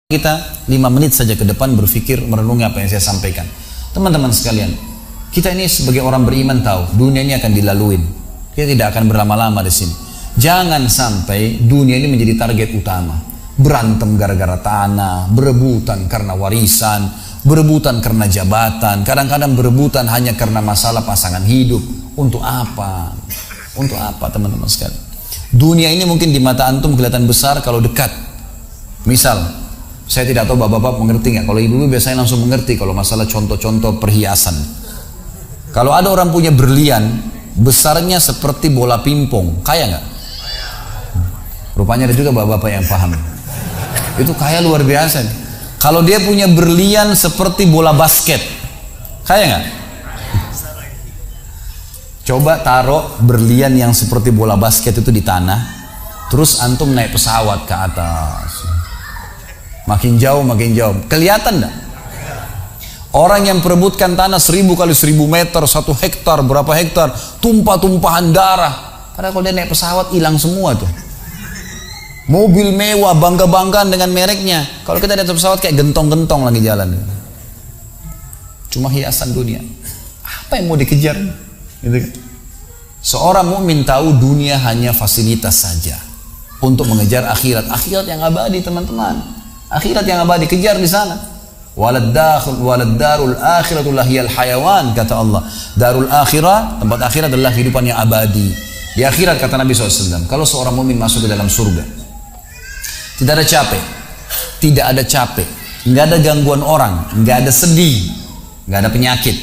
Kita 5 menit saja ke depan berpikir, merenungi apa yang saya sampaikan. Teman-teman sekalian, kita ini sebagai orang beriman tahu dunia ini akan dilaluin. Kita tidak akan berlama-lama di sini. Jangan sampai dunia ini menjadi target utama. Berantem gara-gara tanah, berebutan karena warisan, berebutan karena jabatan, kadang-kadang berebutan hanya karena masalah pasangan hidup. Untuk apa? Untuk apa teman-teman sekalian? Dunia ini mungkin di mata antum kelihatan besar kalau dekat. Misal, saya tidak tahu bapak-bapak mengerti nggak. Kalau ibu-ibu biasanya langsung mengerti kalau masalah contoh-contoh perhiasan. Kalau ada orang punya berlian, besarnya seperti bola pingpong, kaya nggak? Rupanya ada juga bapak-bapak yang paham. Itu kaya luar biasa. Kalau dia punya berlian seperti bola basket, kaya nggak? Coba taruh berlian yang seperti bola basket itu di tanah, terus antum naik pesawat ke atas. Makin jauh, kelihatan enggak? Orang yang perebutkan tanah 1000 kali 1000 meter, 1 hektar, berapa hektar, tumpah-tumpahan darah. Padahal kalau dia naik pesawat hilang semua tuh. Mobil mewah, bangga-banggaan dengan mereknya. Kalau kita naik pesawat kayak gentong-gentong lagi jalan. Cuma hiasan dunia. Apa yang mau dikejar? Gitu kan? Seorang mukmin tahu dunia hanya fasilitas saja untuk mengejar akhirat. Akhirat yang abadi, teman-teman. Akhirat yang abadi, kejar di sana. Walad darul akhiratu lahiyal hayawan, kata Allah. Darul akhirah, tempat akhirat adalah kehidupan yang abadi. Di akhirat, kata Nabi SAW, kalau seorang mukmin masuk ke dalam surga, tidak ada capek, nggak ada gangguan orang, nggak ada sedih, nggak ada penyakit,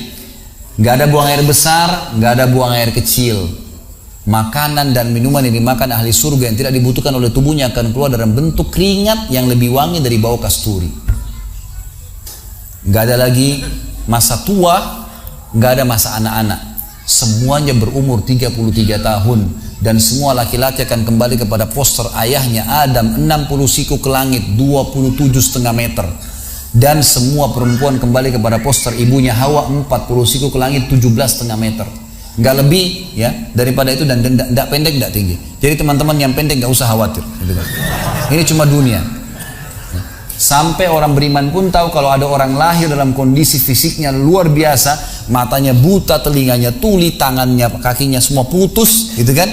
nggak ada buang air besar, nggak ada buang air kecil. Makanan dan minuman yang dimakan ahli surga yang tidak dibutuhkan oleh tubuhnya akan keluar dalam bentuk keringat yang lebih wangi dari bau kasturi. Gak ada lagi masa tua, gak ada masa anak-anak. Semuanya berumur 33 tahun dan semua laki-laki akan kembali kepada poster ayahnya Adam 60 siku ke langit 27,5 meter. Dan semua perempuan kembali kepada poster ibunya Hawa 40 siku ke langit 17,5 meter. Nggak lebih ya daripada itu, dan tidak pendek tidak tinggi. Jadi teman-teman yang pendek nggak usah khawatir gitu kan. Ini cuma dunia. Sampai orang beriman pun tahu kalau ada orang lahir dalam kondisi fisiknya luar biasa, matanya buta, telinganya tuli, tangannya, kakinya semua putus gitu kan,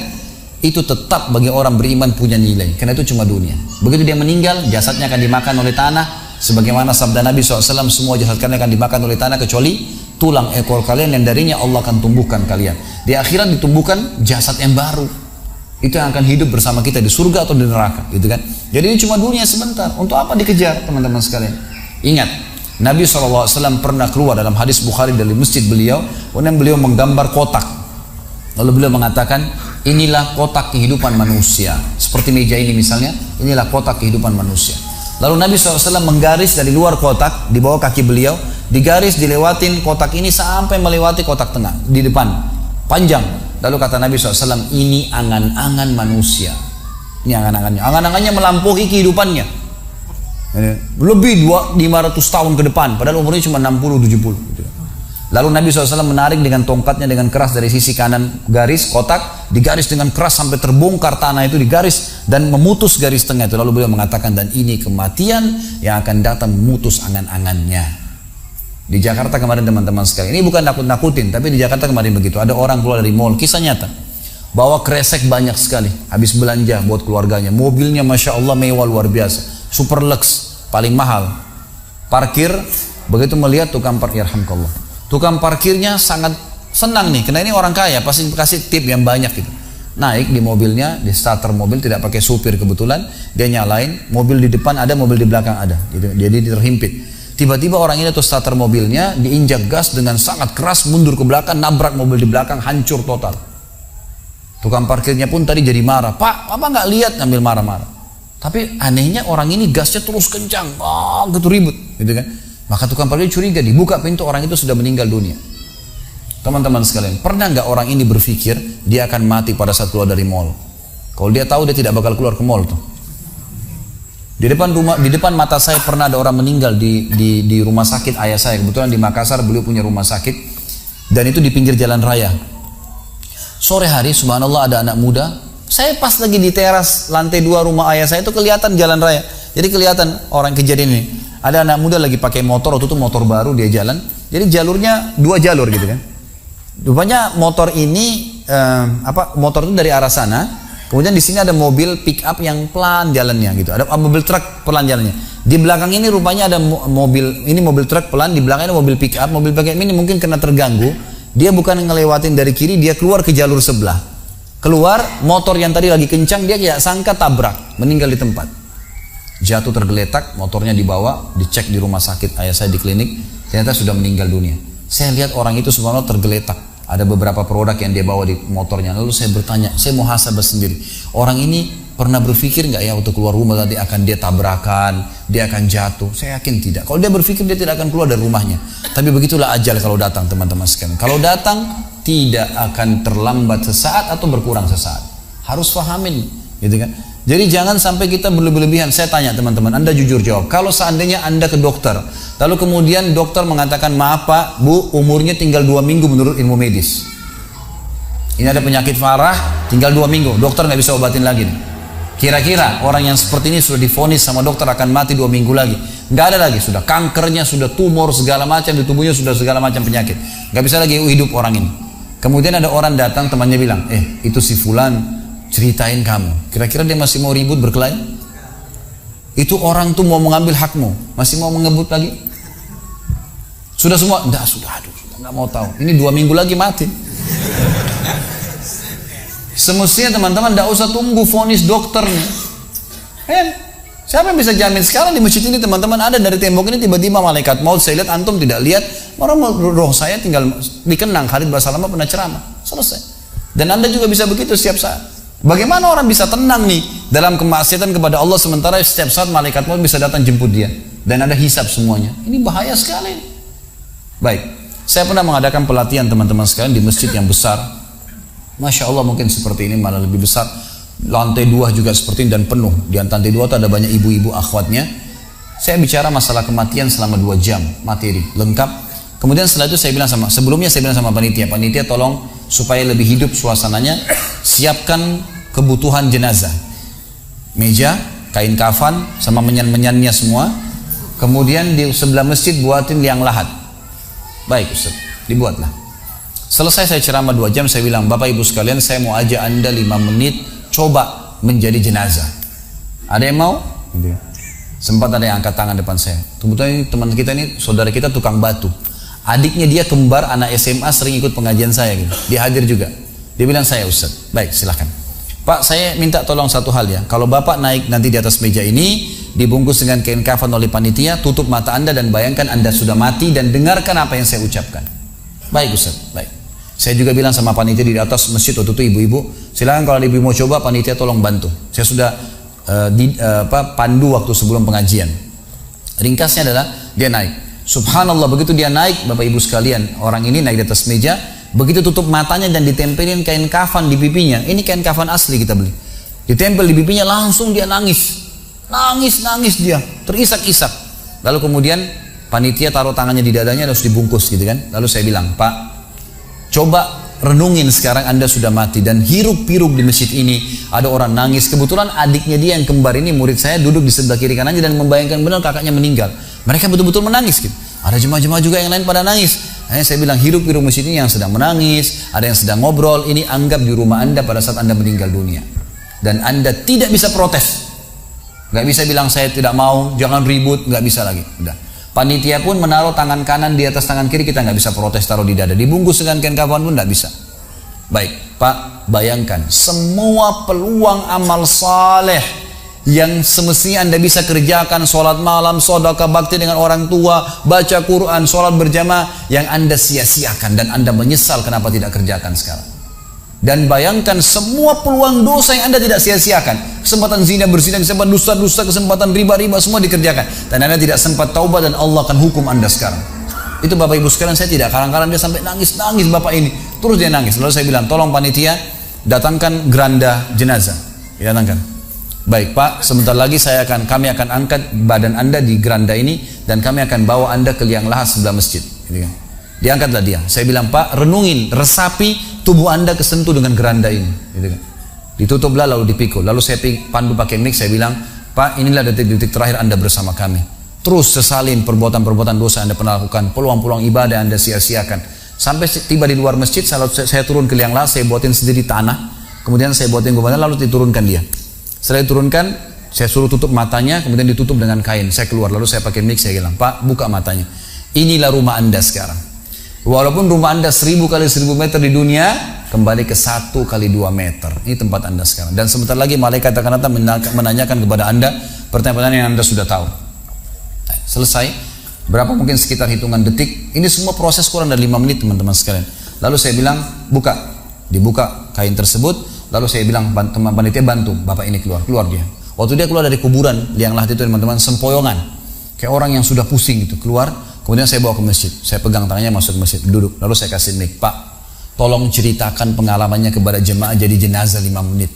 itu tetap bagi orang beriman punya nilai, karena itu cuma dunia. Begitu dia meninggal, jasadnya akan dimakan oleh tanah, sebagaimana sabda Nabi SAW, semua jasad kalian akan dimakan oleh tanah kecuali tulang ekor kalian yang darinya Allah akan tumbuhkan kalian. Di akhirat ditumbuhkan jasad yang baru. Itu yang akan hidup bersama kita di surga atau di neraka, gitu kan? Jadi ini cuma dunia sebentar. Untuk apa dikejar, teman-teman sekalian? Ingat, Nabi SAW pernah keluar dalam hadis Bukhari dari masjid beliau, kemudian beliau menggambar kotak. Lalu beliau mengatakan, inilah kotak kehidupan manusia. Seperti meja ini misalnya, inilah kotak kehidupan manusia. Lalu Nabi SAW menggaris dari luar kotak, di bawah kaki beliau, digaris, dilewatin kotak ini sampai melewati kotak tengah, di depan, panjang. Lalu kata Nabi SAW, ini angan-angan manusia. Ini angan-angannya. Angan-angannya melampaui kehidupannya. Lebih 500 tahun ke depan, padahal umurnya cuma 60-70. Lalu Nabi SAW menarik dengan tongkatnya dengan keras dari sisi kanan garis kotak, digaris dengan keras sampai terbongkar tanah itu, digaris dan memutus garis tengah itu. Lalu beliau mengatakan, dan ini kematian yang akan datang memutus angan-angannya. Di Jakarta kemarin teman-teman sekalian, ini bukan nakut-nakutin, tapi di Jakarta kemarin begitu. Ada orang keluar dari mall, kisah nyata, bawa kresek banyak sekali, habis belanja buat keluarganya. Mobilnya Masya Allah mewah luar biasa, super lux, paling mahal. Parkir, begitu melihat tukang parkir, tukang parkirnya sangat senang nih, karena ini orang kaya, pasti kasih tip yang banyak gitu. Naik di mobilnya, di starter mobil, tidak pakai supir kebetulan, dia nyalain, mobil di depan ada, mobil di belakang ada, gitu. Jadi terhimpit. Tiba-tiba orang ini tuh starter mobilnya diinjak gas dengan sangat keras, mundur ke belakang, nabrak mobil di belakang, hancur total. Tukang parkirnya pun tadi jadi marah, Pak, apa nggak lihat, ngambil marah-marah. Tapi anehnya orang ini gasnya terus kencang, gitu ribut, gitu kan. Maka tukang parkir curiga, dibuka pintu, orang itu sudah meninggal dunia. Teman-teman sekalian, pernah nggak orang ini berpikir dia akan mati pada saat keluar dari mall? Kalau dia tahu, dia tidak bakal keluar ke mall tuh. Di depan mata saya pernah ada orang meninggal di rumah sakit ayah saya. Kebetulan di Makassar beliau punya rumah sakit, dan itu di pinggir jalan raya. Sore hari, subhanallah, ada anak muda. Saya pas lagi di teras lantai 2 rumah ayah saya, itu kelihatan jalan raya. Jadi kelihatan orang kejadian ini. Ada anak muda lagi pakai motor, waktu itu motor baru dia jalan. Jadi jalurnya 2 jalur gitu kan. Rupanya motor ini motor itu dari arah sana. Kemudian di sini ada mobil pick up yang pelan jalannya gitu. Ada mobil truk pelan jalannya. Di belakang ini rupanya ada mobil truk pelan, di belakangnya ada mobil pick up. Mobil pick up ini mungkin karena terganggu, dia bukan ngelewatin dari kiri, dia keluar ke jalur sebelah. Keluar, motor yang tadi lagi kencang, dia tidak sangka tabrak, meninggal di tempat. Jatuh tergeletak, motornya dibawa, dicek di rumah sakit ayah saya di klinik, ternyata sudah meninggal dunia. Saya lihat orang itu subhanallah tergeletak. Ada beberapa produk yang dia bawa di motornya. Lalu saya bertanya, saya muhasabah sendiri. Orang ini pernah berpikir nggak ya waktu keluar rumah tadi akan dia tabrakan, dia akan jatuh? Saya yakin tidak. Kalau dia berpikir dia tidak akan keluar dari rumahnya. Tapi begitulah ajal kalau datang teman-teman sekalian. Kalau datang tidak akan terlambat sesaat atau berkurang sesaat. Harus fahamin, gitu kan? Jadi jangan sampai kita berlebihan. Saya tanya teman-teman, Anda jujur jawab. Kalau seandainya Anda ke dokter, lalu kemudian dokter mengatakan, maaf Pak, Bu, umurnya tinggal 2 minggu menurut ilmu medis. Ini ada penyakit parah, tinggal 2 minggu, dokter nggak bisa obatin lagi nih. Kira-kira orang yang seperti ini sudah divonis sama dokter akan mati 2 minggu lagi. Nggak ada lagi, sudah kankernya, sudah tumor segala macam di tubuhnya, sudah segala macam penyakit. Nggak bisa lagi hidup orang ini. Kemudian ada orang datang, temannya bilang, itu si fulan ceritain kamu. Kira-kira dia masih mau ribut berkelahi? Itu orang tuh mau mengambil hakmu, masih mau mengebut lagi? Sudah semua? Enggak, sudah, aduh, nggak mau tahu. Ini 2 minggu lagi mati. Semestinya teman-teman tidak usah tunggu vonis dokternya. Siapa yang bisa jamin sekarang di masjid ini teman-teman ada dari tembok ini tiba-tiba malaikat maut, saya lihat antum tidak lihat, orang roh saya tinggal dikenang. Khalid Basalamah pernah ceramah, selesai. Dan Anda juga bisa begitu setiap saat. Bagaimana orang bisa tenang nih dalam kemaksiatan kepada Allah sementara setiap saat malaikat maut bisa datang jemput dia dan ada hisab semuanya. Ini bahaya sekali. Baik, saya pernah mengadakan pelatihan teman-teman sekalian di masjid yang besar. Masya Allah mungkin seperti ini malah lebih besar. Lantai 2 juga seperti ini dan penuh. Di lantai 2 itu ada banyak ibu-ibu akhwatnya. Saya bicara masalah kematian selama 2 jam materi lengkap. Kemudian setelah itu sebelumnya saya bilang sama panitia tolong supaya lebih hidup suasananya, siapkan kebutuhan jenazah, meja, kain kafan, sama menyan-menyannya semua. Kemudian di sebelah masjid buatin liang lahat. Baik Ustaz, dibuatlah. Selesai saya ceramah 2 jam, saya bilang, Bapak Ibu sekalian, saya mau ajak Anda 5 menit coba menjadi jenazah. Ada yang mau? Sempat ada yang angkat tangan depan saya. Kebetulan teman kita ini, saudara kita tukang batu. Adiknya dia kembar anak SMA sering ikut pengajian saya gitu. Dia hadir juga. Dia bilang, saya Ustaz. Baik, silahkan. Pak, saya minta tolong satu hal ya. Kalau Bapak naik nanti di atas meja ini, dibungkus dengan kain kafan oleh panitia, tutup mata Anda dan bayangkan Anda sudah mati dan dengarkan apa yang saya ucapkan. Baik Ustaz, baik. Saya juga bilang sama panitia di atas masjid waktu itu, ibu-ibu, silakan kalau ibu mau coba, panitia tolong bantu. Saya sudah pandu waktu sebelum pengajian. Ringkasnya adalah dia naik. Subhanallah, begitu dia naik, Bapak Ibu sekalian, orang ini naik di atas meja, begitu tutup matanya dan ditempelin kain kafan di pipinya. Ini kain kafan asli kita beli. Ditempel di pipinya, langsung dia nangis. Nangis dia, terisak-isak. Lalu kemudian panitia taruh tangannya di dadanya, harus dibungkus gitu kan. Lalu saya bilang, Pak, coba renungin sekarang Anda sudah mati dan hiruk-pikuk di masjid ini ada orang nangis. Kebetulan adiknya dia yang kembar ini murid saya duduk di sebelah kiri kanannya dan membayangkan benar kakaknya meninggal. Mereka betul-betul menangis gitu. Ada jemaah-jemaah juga yang lain pada nangis. Hanya saya bilang hiruk-pikuk masjid ini yang sedang menangis, ada yang sedang ngobrol. Ini anggap di rumah Anda pada saat Anda meninggal dunia. Dan Anda tidak bisa protes. Gak bisa bilang saya tidak mau, jangan ribut, gak bisa lagi. Udah. Panitia pun menaruh tangan kanan di atas tangan kiri, kita nggak bisa protes taruh di dada. Dibungkus dengan kain kafan pun nggak bisa. Baik, Pak, bayangkan semua peluang amal saleh yang semestinya Anda bisa kerjakan, sholat malam, sedekah bakti dengan orang tua, baca Quran, sholat berjamaah, yang Anda sia-siakan dan Anda menyesal kenapa tidak kerjakan sekarang. Dan bayangkan semua peluang dosa yang Anda tidak sia-siakan. Kesempatan zina, berzina, kesempatan dusta-dusta, kesempatan riba-riba, semua dikerjakan. Dan Anda tidak sempat taubat dan Allah akan hukum Anda sekarang. Itu Bapak Ibu sekalian, saya tidak karang-karang dia sampai nangis-nangis Bapak ini. Terus dia nangis. Lalu saya bilang, tolong panitia datangkan geranda jenazah. Datangkan. Baik Pak, sebentar lagi kami akan angkat badan Anda di geranda ini dan kami akan bawa Anda ke liang lahat sebelah masjid. Diangkatlah dia. Saya bilang, Pak, renungin, resapi tubuh Anda kesentuh dengan geranda ini. Ditutuplah lalu dipikul. Lalu saya pandu pakai mic, saya bilang, Pak, inilah detik-detik terakhir Anda bersama kami. Terus sesalin perbuatan-perbuatan dosa yang Anda pernah lakukan, peluang-peluang ibadah yang Anda sia-siakan. Sampai tiba di luar masjid, saya turun ke liang lahat, saya buatin sendiri tanah, kemudian saya buatin gubernur, lalu diturunkan dia. Setelah diturunkan, saya suruh tutup matanya, kemudian ditutup dengan kain. Saya keluar, lalu saya pakai mic, saya bilang, Pak, buka matanya. Inilah rumah Anda sekarang. Walaupun rumah Anda 1000 kali 1000 meter di dunia, kembali ke 1 kali 2 meter. Ini tempat Anda sekarang. Dan sebentar lagi malaikat akan datang menanyakan kepada Anda pertanyaan-pertanyaan yang Anda sudah tahu. Selesai. Berapa mungkin sekitar hitungan detik. Ini semua proses kurang dari 5 menit teman-teman sekalian. Lalu saya bilang, buka. Dibuka kain tersebut. Lalu saya bilang, teman panitia bantu. Bapak ini keluar. Keluar dia. Waktu dia keluar dari kuburan, liang lahat itu teman-teman, sempoyongan. Kayak orang yang sudah pusing gitu. Keluar. Kemudian saya bawa ke masjid. Saya pegang tangannya masuk ke masjid. Duduk. Lalu saya kasih mic. Pak, tolong ceritakan pengalamannya kepada jemaah jadi jenazah 5 menit.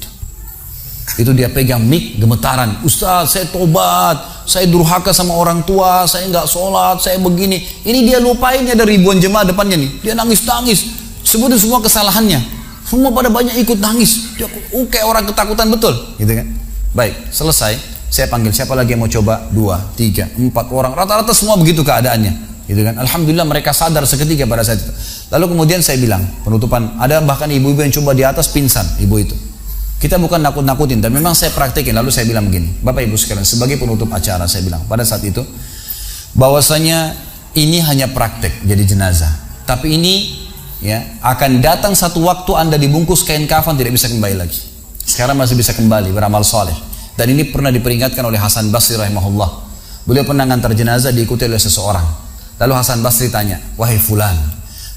Itu dia pegang mic, gemetaran. Ustaz, saya tobat. Saya durhaka sama orang tua. Saya nggak sholat. Saya begini. Ini dia lupainnya dari ribuan jemaah depannya nih. Dia nangis-nangis. Sebutin semua kesalahannya. Semua pada banyak ikut nangis. Dia kayak orang ketakutan betul. Gitu kan. Baik, selesai. Saya panggil siapa lagi yang mau coba? 2, 3, 4 orang. Rata-rata semua begitu keadaannya. Gitu kan. Alhamdulillah mereka sadar seketika pada saat itu. Lalu kemudian saya bilang, penutupan, ada bahkan ibu-ibu yang coba di atas pingsan, ibu itu. Kita bukan nakut-nakutin, tapi memang saya praktekin. Lalu saya bilang begini, Bapak Ibu sekalian, sebagai penutup acara saya bilang pada saat itu, bahwasanya ini hanya praktek jadi jenazah. Tapi ini ya akan datang satu waktu Anda dibungkus kain kafan tidak bisa kembali lagi. Sekarang masih bisa kembali beramal soleh. Dan ini pernah diperingatkan oleh Hasan Basri rahimahullah. Beliau pernah ngantar jenazah diikuti oleh seseorang. Lalu Hasan Basri tanya, wahai fulan,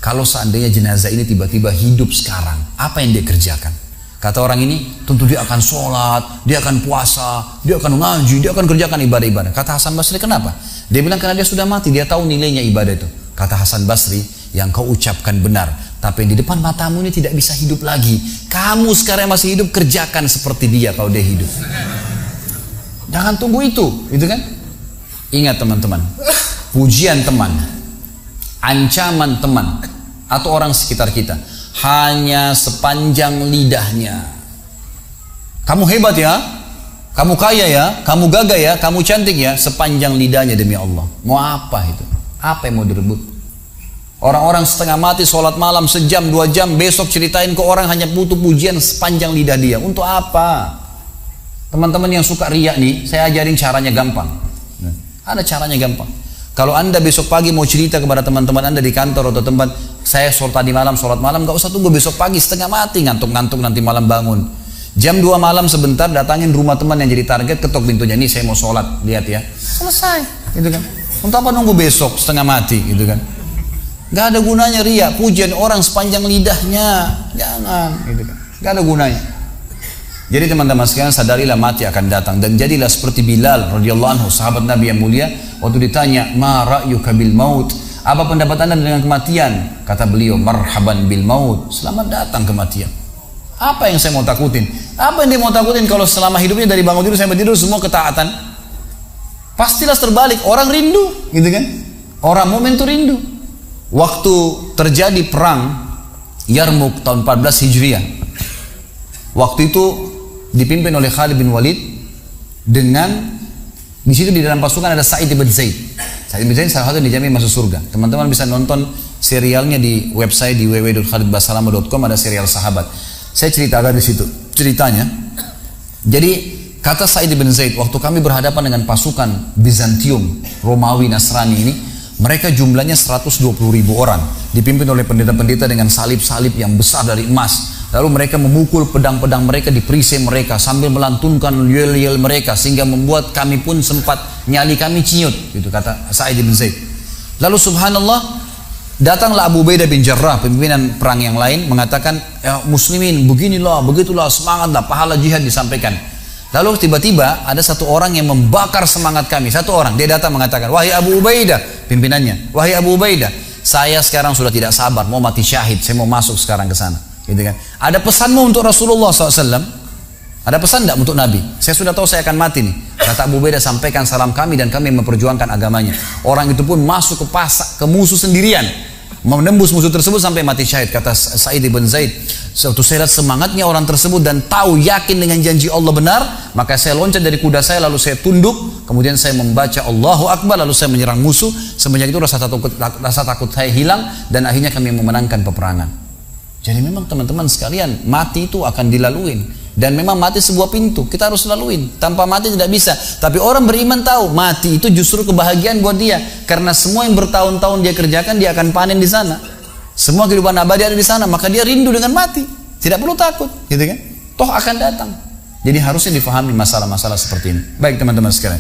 kalau seandainya jenazah ini tiba-tiba hidup sekarang, apa yang dia kerjakan? Kata orang ini, tentu dia akan sholat, dia akan puasa, dia akan ngaji, dia akan kerjakan ibadah-ibadah. Kata Hasan Basri, kenapa? Dia bilang karena dia sudah mati, dia tahu nilainya ibadah itu. Kata Hasan Basri, yang kau ucapkan benar, tapi yang di depan matamu ini tidak bisa hidup lagi. Kamu sekarang masih hidup, kerjakan seperti dia kalau dia hidup. Jangan tunggu itu, gitu kan? Ingat teman-teman, pujian teman, ancaman teman, atau orang sekitar kita, hanya sepanjang lidahnya. Kamu hebat ya, kamu kaya ya, kamu gagah ya, kamu cantik ya, sepanjang lidahnya demi Allah. Mau apa itu? Apa yang mau direbut? Orang-orang setengah mati sholat malam sejam 2 jam, besok ceritain ke orang hanya butuh pujian sepanjang lidah dia. Untuk apa? Teman-teman yang suka riak nih, saya ajarin caranya gampang. Ada caranya gampang. Kalau Anda besok pagi mau cerita kepada teman-teman Anda di kantor atau tempat, saya tadi malam sholat malam, gak usah tunggu besok pagi setengah mati, ngantuk-ngantuk nanti malam bangun. Jam 2 malam sebentar datangin rumah teman yang jadi target, ketok pintunya, nih saya mau sholat, lihat ya. Selesai, gitu kan. Untuk apa nunggu besok setengah mati, gitu kan. Gak ada gunanya riak, pujian orang sepanjang lidahnya, jangan, gitu kan. Gak ada gunanya. Jadi teman-teman sekalian sadarilah mati akan datang dan jadilah seperti Bilal radhiyallahu anhu, sahabat Nabi yang mulia, waktu ditanya, "Ma ra'yuka bil maut?" Apa pendapat Anda dengan kematian? Kata beliau, "Marhaban bil maut." Selamat datang kematian. Apa yang saya mau takutin? Apa yang dia mau takutin kalau selama hidupnya dari bangun tidur sampai tidur semua ketaatan? Pastilah terbalik, orang rindu, gitu kan? Orang mukmin itu rindu. Waktu terjadi perang Yarmuk tahun 14 Hijriah. Waktu itu dipimpin oleh Khalid bin Walid dengan di situ di dalam pasukan ada Sa'id bin Zaid. Sa'id bin Zaid salah satu dijamin masuk surga. Teman-teman bisa nonton serialnya di website di www.khalidbasalama.com, ada serial sahabat. Saya ceritakan di situ ceritanya. Jadi kata Sa'id bin Zaid, waktu kami berhadapan dengan pasukan Bizantium, Romawi, Nasrani ini, mereka jumlahnya 120.000 orang, dipimpin oleh pendeta-pendeta dengan salib-salib yang besar dari emas. Lalu mereka memukul pedang-pedang mereka di perisai mereka sambil melantunkan yel-yel mereka sehingga membuat kami pun sempat nyali kami ciut, gitu kata Sa'id bin Zaid. Lalu subhanallah datanglah Abu Ubaidah bin Jarrah, pimpinan perang yang lain, mengatakan, ya muslimin beginilah, begitulah, semangatlah, pahala jihad disampaikan. Lalu tiba-tiba ada satu orang yang membakar semangat kami, satu orang, dia datang mengatakan, wahai Abu Ubaidah, pimpinannya, wahai Abu Ubaidah, saya sekarang sudah tidak sabar, mau mati syahid, saya mau masuk sekarang ke sana. Gitu kan. Ada pesanmu untuk Rasulullah SAW? Ada pesan tidak untuk Nabi? Saya sudah tahu saya akan mati nih. Kata Abu Ubaidah, sampaikan salam kami dan kami memperjuangkan agamanya. Orang itu pun masuk ke musuh sendirian. menembus musuh tersebut sampai mati syahid. Kata Sa'id ibn Zaid, suatu saya lihat semangatnya orang tersebut dan tahu yakin dengan janji Allah benar, maka saya loncat dari kuda saya lalu saya tunduk, kemudian saya membaca Allahu Akbar lalu saya menyerang musuh. Semenjak itu rasa takut saya hilang dan akhirnya kami memenangkan peperangan. Jadi memang teman-teman sekalian, mati itu akan dilaluin. Dan memang mati sebuah pintu, kita harus laluin. Tanpa mati tidak bisa. Tapi orang beriman tahu, mati itu justru kebahagiaan buat dia. Karena semua yang bertahun-tahun dia kerjakan, dia akan panen di sana. Semua kehidupan abadi ada di sana, maka dia rindu dengan mati. Tidak perlu takut, gitu kan? Toh akan datang. Jadi harusnya difahami masalah-masalah seperti ini. Baik teman-teman sekalian.